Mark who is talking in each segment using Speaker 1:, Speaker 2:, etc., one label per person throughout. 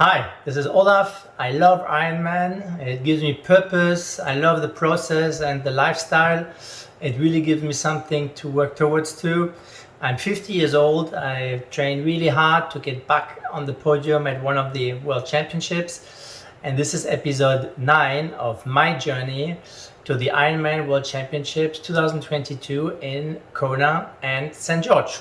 Speaker 1: Hi, this is Olaf. I love Ironman. It gives me purpose. I love the process and the lifestyle. It really gives me something to work towards too. I'm 50 years old. I've trained really hard to get back on the podium at one of the World Championships. And this is episode 9 of my journey to the Ironman World Championships 2022 in Kona and St. George.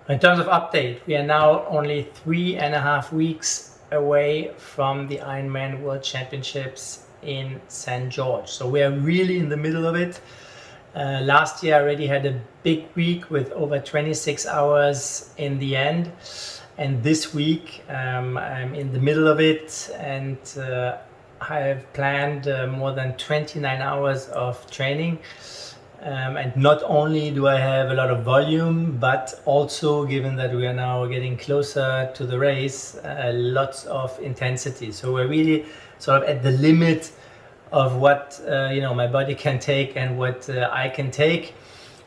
Speaker 1: In terms of update, we are now only 3.5 weeks away from the Ironman World Championships in St. George. So we are really in the middle of it. Last year I already had a big week with over 26 hours in the end. And this week I'm in the middle of it, and I have planned more than 29 hours of training. And not only do I have a lot of volume, but also, given that we are now getting closer to the race, lots of intensity. So we're really sort of at the limit of what my body can take and what I can take.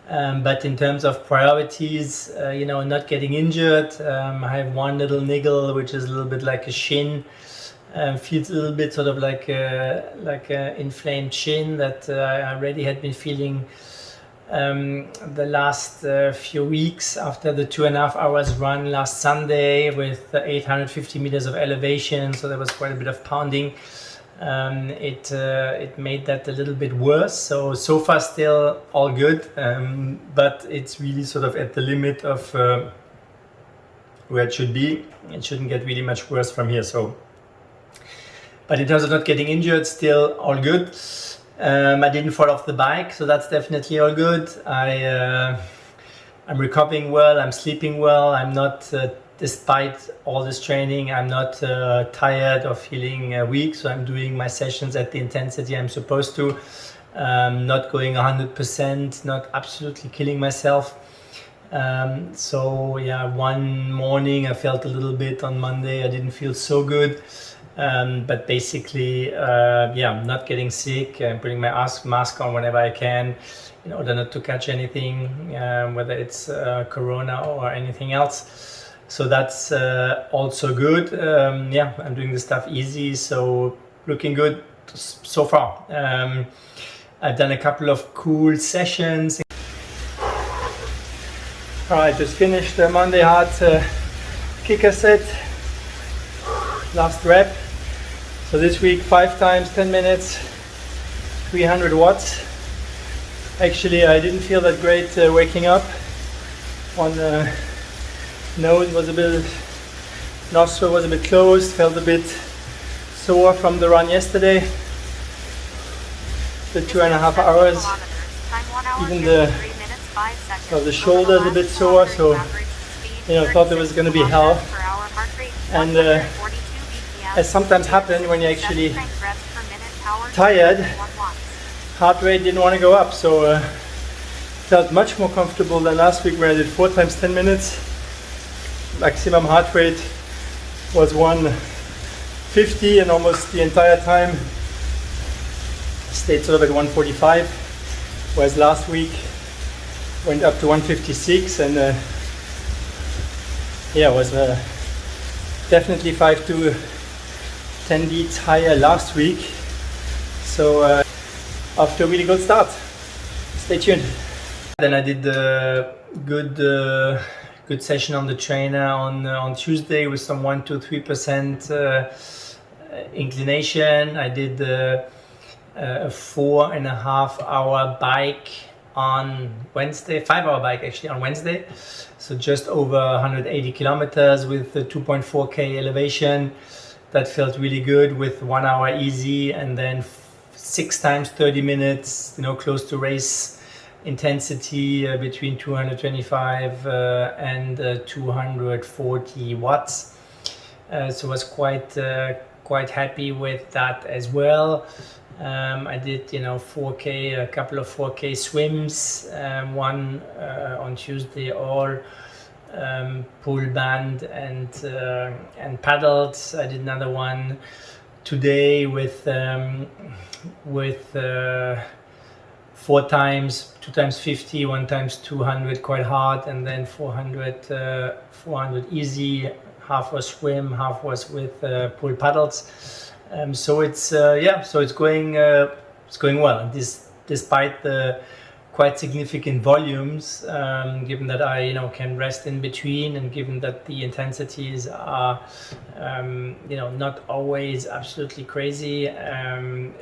Speaker 1: But in terms of priorities, not getting injured, I have one little niggle, which is a little bit like a shin. Feels a little bit sort of like a inflamed shin that I already had been feeling the last few weeks after the 2.5 hours run last Sunday with 850 meters of elevation. So there was quite a bit of pounding. It made that a little bit worse. So far still all good, but it's really sort of at the limit of where it should be. It shouldn't get really much worse from here. But in terms of not getting injured, still all good. I didn't fall off the bike, so that's definitely all good. I'm recovering well, I'm sleeping well. I'm not, despite all this training, I'm not tired or feeling weak. So I'm doing my sessions at the intensity I'm supposed to. Not going 100%, not absolutely killing myself. One morning I felt a little bit on Monday. I didn't feel so good. But basically, I'm not getting sick. I'm putting my mask on whenever I can in order not to catch anything, whether it's Corona or anything else. So that's also good. I'm doing the stuff easy, so looking good so far. I've done a couple of cool sessions. All right, just finished the Monday hard kicker set. Last rep. So this week 5 times 10 minutes, 300 watts. Actually, I didn't feel that great waking up. One nose was a bit, nostril was a bit closed, felt a bit sore from the run yesterday. The 2.5 hours. Even the shoulders a bit sore, so thought there was going to be hell. And as sometimes happens when you're actually tired, heart rate didn't want to go up, so felt much more comfortable than last week where I did 4 times 10 minutes. Maximum heart rate was 150, and almost the entire time stayed sort of at 145, whereas last week went up to 156, and was definitely 5 to 10 beats higher last week. So after a really good start. Stay tuned. Then I did the good session on the trainer on Tuesday with some 1-3% inclination. I did a 4.5 hour bike on Wednesday, 5-hour bike actually on Wednesday. So just over 180 kilometers with the 2.4K elevation. That felt really good with 1 hour easy, and then 6 times 30 minutes, close to race intensity between 225 and 240 watts. So I was quite happy with that as well. I did 4K, a couple of 4K swims, one on Tuesday, all pull band and paddled. I did another one today with 4 times, 2 times 50, 1 times 200 quite hard, and then 400 easy. Half was swim, half was with pool paddles. So it's it's going well. And despite the quite significant volumes, given that I can rest in between, and given that the intensities are not always absolutely crazy, I'm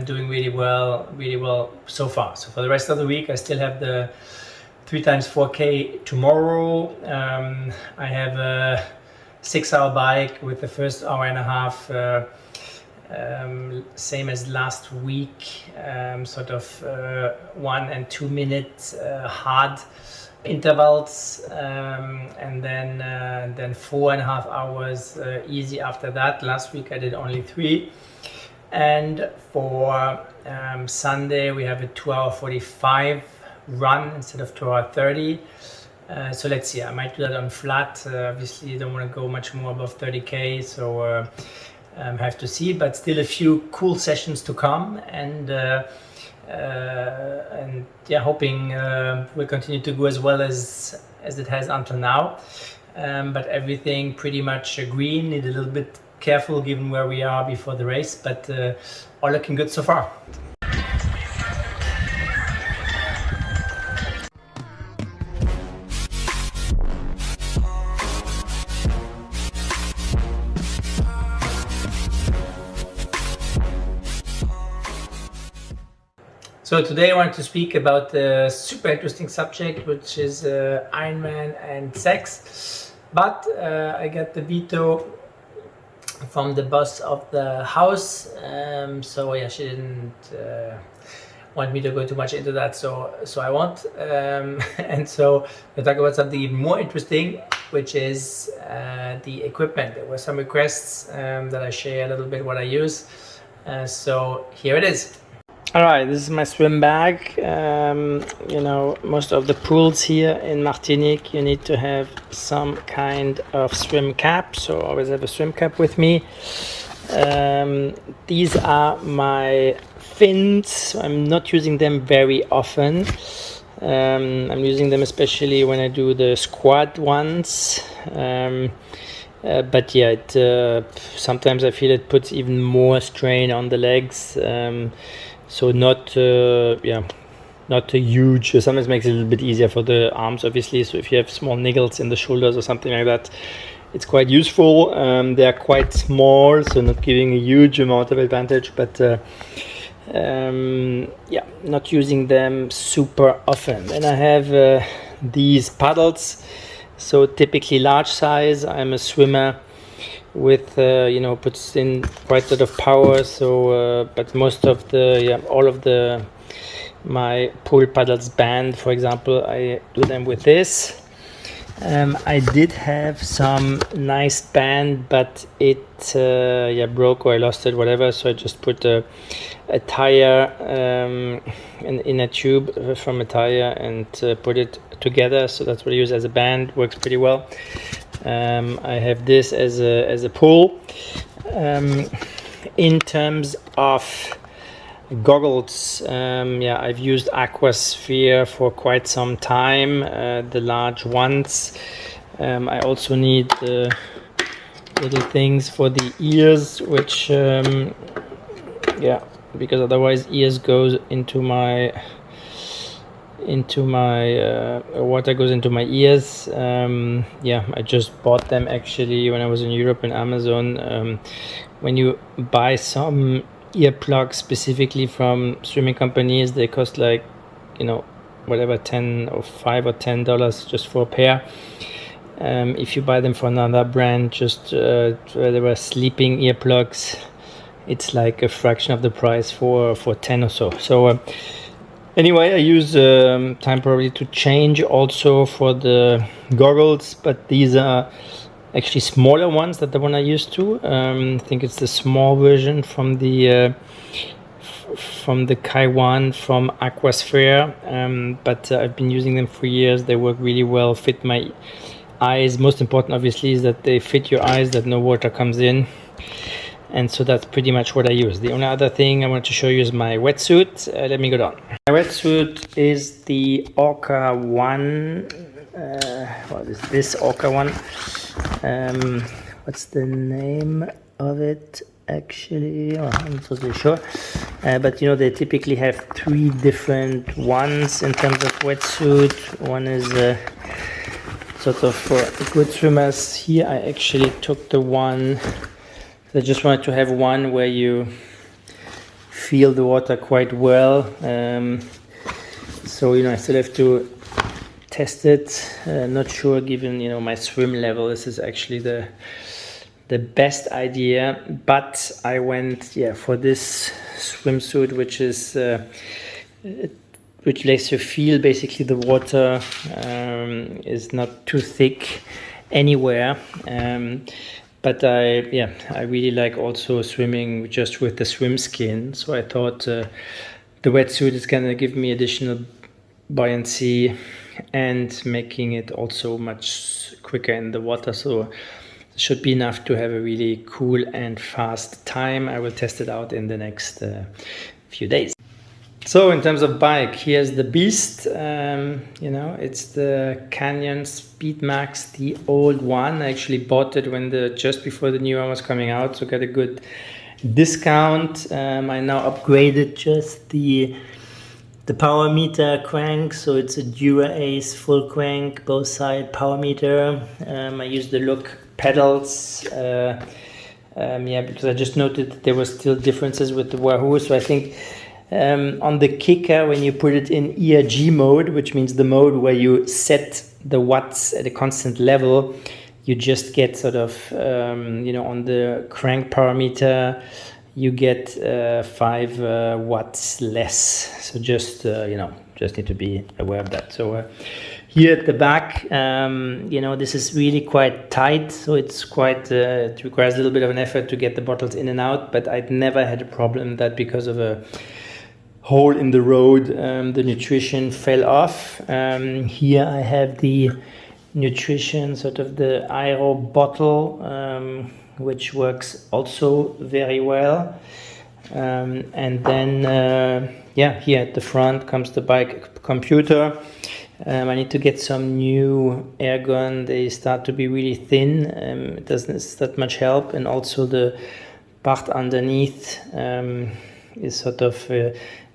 Speaker 1: doing really well so far. So for the rest of the week, I still have the 3 times 4K tomorrow. I have a 6-hour bike with the first hour and a half same as last week, sort of 1 and 2 minute hard intervals, and then 4.5 hours easy after that. Last week I did only 3. And for Sunday we have a 2-hour 45 run instead of 2-hour 30. So let's see, I might do that on flat. Obviously you don't want to go much more above 30k, so have to see, but still a few cool sessions to come, and hoping will continue to go as well as it has until now. But everything pretty much green. Need a little bit careful given where we are before the race, but all looking good so far. So today I want to speak about a super interesting subject, which is Ironman and sex. But I got the veto from the boss of the house. So yeah, she didn't want me to go too much into that. So I won't. And so we'll talk about something even more interesting, which is the equipment. There were some requests that I share a little bit what I use. So here it is. All right, this is my swim bag. Most of the pools here in Martinique, you need to have some kind of swim cap. So I always have a swim cap with me. These are my fins. I'm not using them very often. I'm using them especially when I do the squat ones. But yeah, sometimes I feel it puts even more strain on the legs. So not a huge. Sometimes makes it a little bit easier for the arms, obviously. So if you have small niggles in the shoulders or something like that, it's quite useful. They are quite small, so not giving a huge amount of advantage. But not using them super often. And I have these paddles. So typically large size. I'm a swimmer with puts in quite a lot of power, so but most of my pool paddles band, for example, I do them with this. I did have some nice band, but it broke or I lost it, whatever, so I just put a tire in a tube from a tire and put it together. So that's what I use as a band. Works pretty well. I have this as a pull. In terms of goggles, I've used Aquasphere for quite some time, the large ones. I also need little things for the ears, which because otherwise ears goes into my water goes into my ears. I just bought them actually when I was in Europe in Amazon. When you buy some earplugs specifically from swimming companies, they cost like whatever, $10 or $5 or $10 just for a pair. If you buy them for another brand, just where they were sleeping earplugs, it's like a fraction of the price for 10 or so. So anyway, I use time probably to change also for the goggles, but these are actually smaller ones than the one I used to. I think it's the small version from the Kaiwan from Aquasphere, but I've been using them for years. They work really well, fit my eyes. Most important obviously is that they fit your eyes, that no water comes in. And so that's pretty much what I use. The only other thing I want to show you is my wetsuit. Let me go down. My wetsuit is the Orca 1. What is this Orca 1? What's the name of it? Actually, I'm not totally sure. But you know, they typically have 3 different ones in terms of wetsuit. One is sort of for good swimmers. Here I actually took the one. I just wanted to have one where you feel the water quite well. So you know, I still have to test it. Not sure, given you know my swim level, this is actually the best idea. But I went for this swimsuit, which is which lets you feel basically the water is not too thick anywhere. But I really like also swimming just with the swim skin. So I thought the wetsuit is gonna give me additional buoyancy and making it also much quicker in the water. So it should be enough to have a really cool and fast time. I will test it out in the next few days. So in terms of bike, here's the beast. You know, it's the Canyon Speedmax, the old one. I actually bought it when just before the new one was coming out, so got a good discount. I now upgraded just the power meter crank, so it's a Dura Ace full crank, both side power meter. I use the Look pedals. Because I just noted that there were still differences with the Wahoo, so I think. On the Kicker, when you put it in ERG mode, which means the mode where you set the watts at a constant level, you just get sort of, you know, on the crank parameter, you get 5 watts less. So just, you know, just need to be aware of that. So here at the back, you know, this is really quite tight. So it's quite, it requires a little bit of an effort to get the bottles in and out, but I'd never had a problem that because of a hole in the road, the nutrition fell off. Here I have the nutrition, sort of the Aero bottle, which works also very well. And then, here at the front comes the bike computer. I need to get some new air gun. They start to be really thin. It doesn't that much help. And also the part underneath is sort of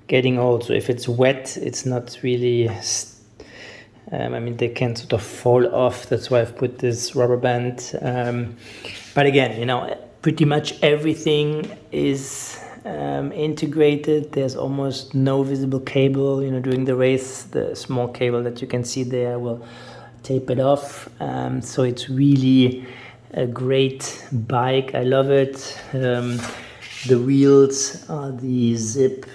Speaker 1: getting old. So if it's wet, it's not really, I mean, they can sort of fall off. That's why I've put this rubber band. But again, you know, pretty much everything is integrated. There's almost no visible cable. You know, during the race, the small cable that you can see there will tape it off. So it's really a great bike. I love it. The wheels are the Zip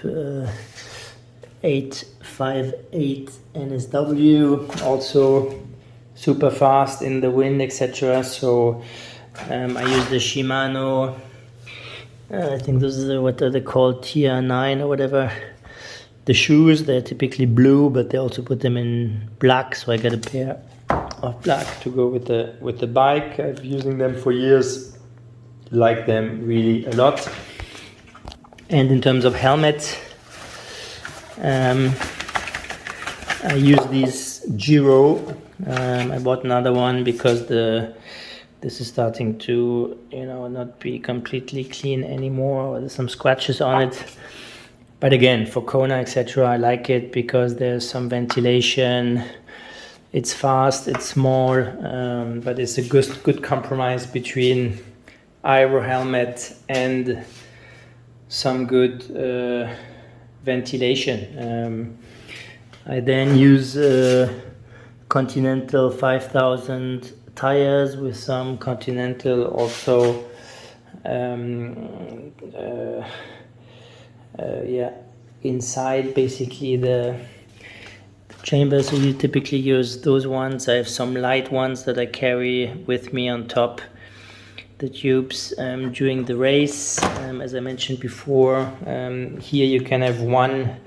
Speaker 1: 858 NSW, also super fast in the wind, etc. So I use the Shimano. I think those are what are they called, TR9 or whatever. The shoes, they're typically blue, but they also put them in black. So I got a pair of black to go with the bike. I've been using them for years. Like them really a lot. And in terms of helmet, I use these Giro. I bought another one because this is starting to, you know, not be completely clean anymore. There's some scratches on it. But again, for Kona, etc., I like it because there's some ventilation. It's fast, it's small, but it's a good compromise between Aero helmet and some good ventilation. I then use Continental 5000 tires with some Continental also inside basically the chamber. So you typically use those ones. I have some light ones that I carry with me on top the tubes during the race. As I mentioned before, here you can have one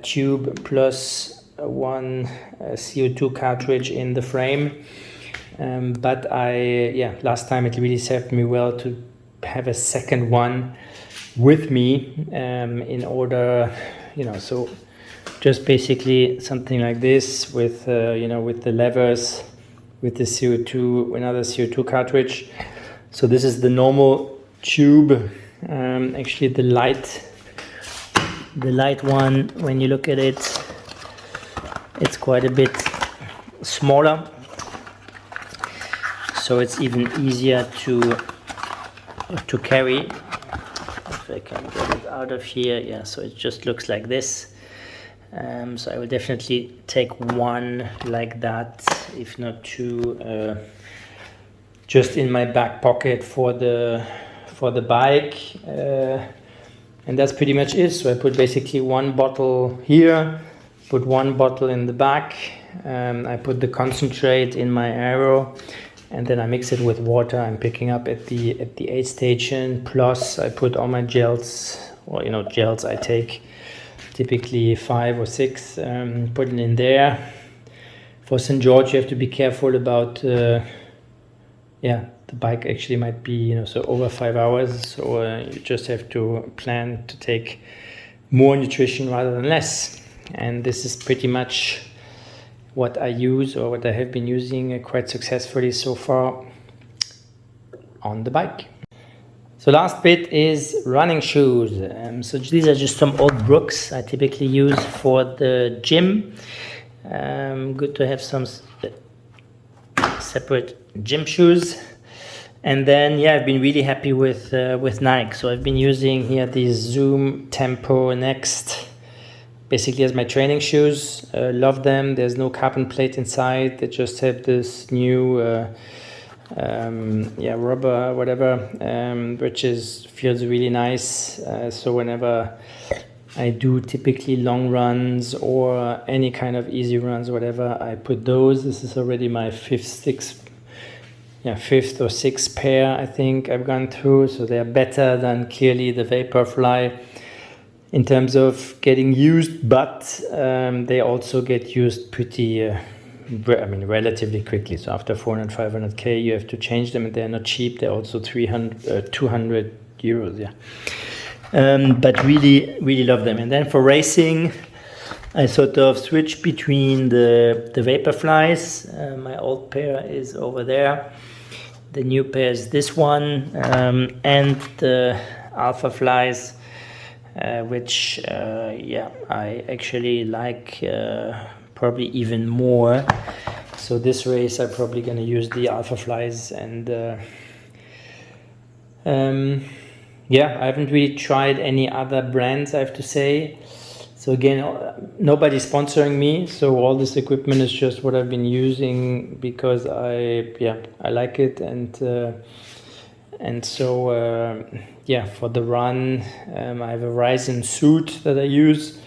Speaker 1: tube plus one CO2 cartridge in the frame. But last time it really served me well to have a second one with me in order, so just basically something like this with, with the levers, with the CO2, another CO2 cartridge. So this is the normal tube. Actually, the light one, when you look at it, it's quite a bit smaller. So it's even easier to carry. If I can get it out of here, yeah. So it just looks like this. So I will definitely take one like that, if not two, just in my back pocket for the bike, and that's pretty much it. So I put basically one bottle here, put one bottle in the back. I put the concentrate in my Aero, and then I mix it with water I'm picking up at the aid station. Plus I put all my gels, or gels I take, typically 5 or 6, put it in there. For St. George, you have to be careful about, the bike actually might be, so over 5 hours. So you just have to plan to take more nutrition rather than less. And this is pretty much what I use, or what I have been using quite successfully so far on the bike. So last bit is running shoes. So these are just some old Brooks I typically use for the gym. Good to have some separate gym shoes. And then I've been really happy with Nike. So I've been using here these Zoom Tempo Next, basically as my training shoes. Love them. There's no carbon plate inside. They just have this new rubber, whatever, which feels really nice. So whenever I do typically long runs or any kind of easy runs, whatever, I put those. This is already my fifth or sixth pair I think I've gone through. So they're better than clearly the Vaporfly in terms of getting used, but they also get used pretty relatively quickly. So after 400, 500k, you have to change them, and they're not cheap. They're also 200 euros, but really, really love them. And then for racing, I sort of switch between the Vaporflies. My old pair is over there. The new pair is this one, and the Alpha Flies, which I actually like probably even more. So this race I'm probably going to use the Alpha Flies, and I haven't really tried any other brands, I have to say. So again, nobody's sponsoring me, so all this equipment is just what I've been using because I like it, and so for the run, I have a Ryzen suit that I use.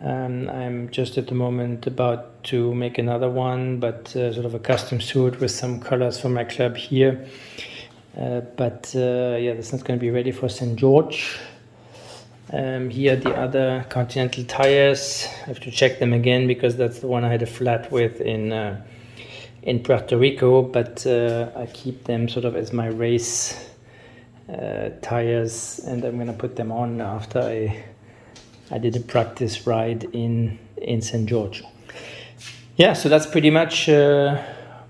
Speaker 1: I'm just at the moment about to make another one, but sort of a custom suit with some colors from my club here. That's not going to be ready for St. George. Here the other Continental tires, I have to check them again because that's the one I had a flat with in Puerto Rico, but I keep them sort of as my race tires, and I'm gonna put them on after I did a practice ride in St. George. So that's pretty much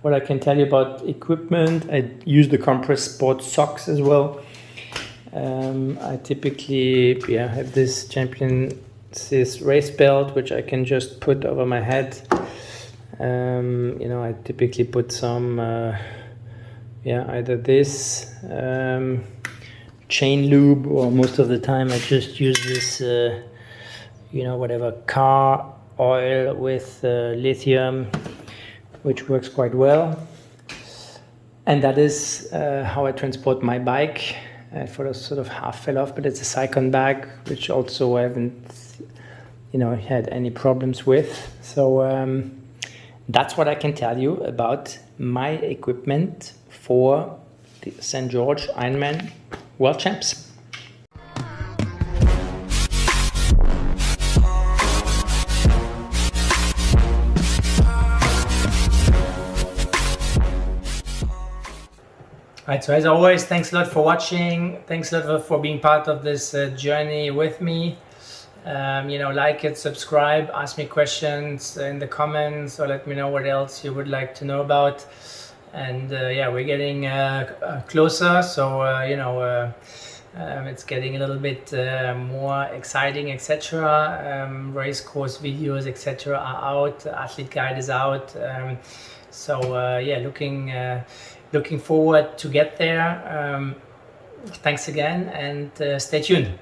Speaker 1: what I can tell you about equipment. I use the Compress Sport socks as well. I typically have this Champion's race belt, which I can just put over my head. I typically put some either this chain lube, or most of the time I just use this whatever car oil with lithium, which works quite well. And that is how I transport my bike. For a sort of half fell off, but it's a Cycon bag, which also I haven't, had any problems with. So that's what I can tell you about my equipment for the St. George Ironman World Champs. Right, so as always, thanks a lot for watching. Thanks a lot for being part of this journey with me. Like it, subscribe, ask me questions in the comments, or let me know what else you would like to know about. And we're getting closer, so it's getting a little bit more exciting, etc. Race course videos, etc. are out. Athlete guide is out. Looking forward to get there. Thanks again, and stay tuned.